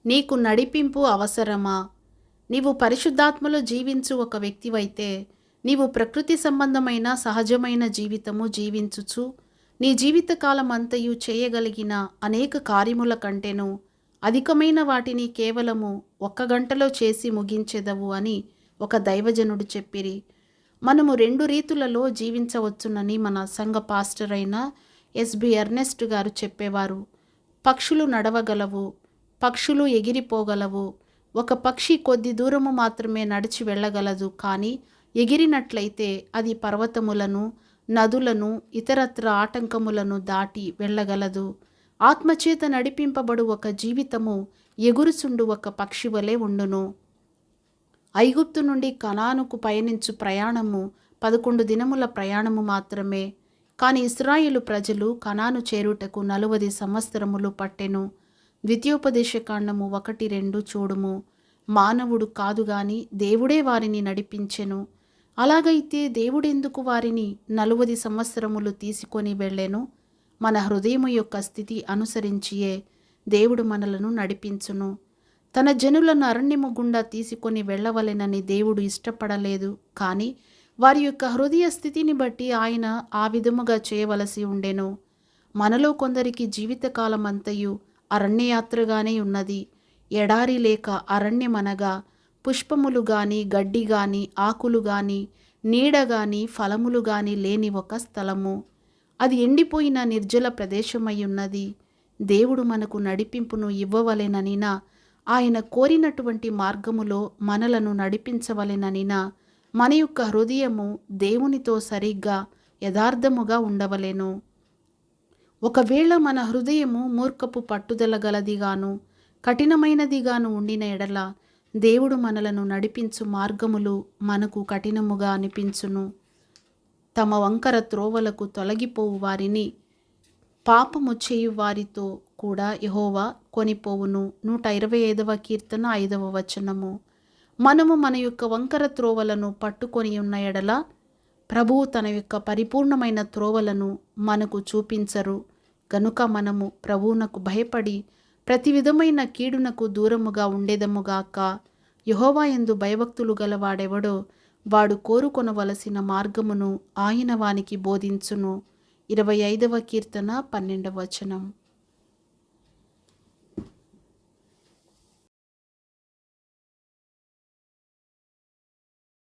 నీకు నడిపింపు అవసరమా? నీవు పరిశుద్ధాత్మలో జీవించు ఒక వ్యక్తివైతే, నీవు ప్రకృతి సంబంధమైన సహజమైన జీవితము జీవించుచు, నీ జీవితకాలమంతయు చేయగలిగిన అనేక కార్యముల కంటెను అధికమైన వాటిని కేవలము 1 గంటలో చేసి ముగించెదవు అని ఒక దైవజనుడు చెప్పిరి. మనము 2 రీతులలో జీవించవచ్చునని మన సంఘ పాస్టర్ అయిన ఎస్బి ఎర్నెస్ట్ గారు చెప్పేవారు. పక్షులు నడవగలవు, పక్షులు ఎగిరిపోగలవు. ఒక పక్షి కొద్ది దూరము మాత్రమే నడిచి వెళ్ళగలదు, కానీ ఎగిరినట్లయితే అది పర్వతములను, నదులను, ఇతరత్ర ఆటంకములను దాటి వెళ్ళగలదు. ఆత్మచేత నడిపింపబడు ఒక జీవితము ఎగురుచుండు ఒక పక్షి వలె ఉండును. ఐగుప్తు నుండి కనానుకు పయనించు ప్రయాణము 11 దినముల ప్రయాణము మాత్రమే. కాని ఇశ్రాయేలు ప్రజలు కనాను చేరుటకు 40 సంవత్సరములు పట్టెను. ద్వితీయోపదేశకాండము 1-2 చూడుము. మానవుడు కాదు గాని దేవుడే వారిని నడిపించెను. అలాగైతే దేవుడెందుకు వారిని 40 సంవత్సరములు తీసుకొని వెళ్ళెను? మన హృదయము యొక్క స్థితి అనుసరించియే దేవుడు మనలను నడిపించును. తన జనులను అరణ్యము గుండా తీసుకొని వెళ్ళవలెనని దేవుడు ఇష్టపడలేదు, కానీ వారి యొక్క హృదయ స్థితిని బట్టి ఆయన ఆ విధముగా చేయవలసి ఉండెను. మనలో కొందరికి జీవితకాలమంతయు అరణ్యయాత్రగానే ఉన్నది. ఎడారి లేక అరణ్యమనగా పుష్పములు గాని, గడ్డి గాని, ఆకులు గాని, నీడ గాని, ఫలములు గాని లేని ఒక స్థలము. అది ఎండిపోయిన నిర్జల ప్రదేశమై ఉన్నది. దేవుడు మనకు నడిపింపును ఇవ్వవలెననినా, ఆయన కోరినటువంటి మార్గములో మనలను నడిపించవలెననినా, మన యొక్క హృదయము దేవునితో సరిగ్గా యథార్థముగా ఉండవలెను. ఒకవేళ మన హృదయము మూర్ఖపు పట్టుదల గలదిగాను, కఠినమైనదిగాను ఉండిన ఎడల దేవుడు మనలను నడిపించు మార్గములు మనకు కఠినముగా అనిపించును. తమ వంకర త్రోవలకు తొలగిపోవు వారిని పాపము చేయు వారితో కూడా యెహోవా కొనిపోవును. 125వ కీర్తన 5వ వచనము. మనము మన యొక్క వంకర త్రోవలను పట్టుకొని ఉన్న ఎడల ప్రభువు తన యొక్క పరిపూర్ణమైన త్రోవలను మనకు చూపించరు. గనుక మనము ప్రభువునకు భయపడి ప్రతి విధమైన కీడునకు దూరముగా ఉండేదముగాక. యెహోవా యందు భయభక్తులు గలవాడెవడో వాడు కోరుకొనవలసిన మార్గమును ఆయన వానికి బోధించును. 25వ కీర్తన 12వ వచనం.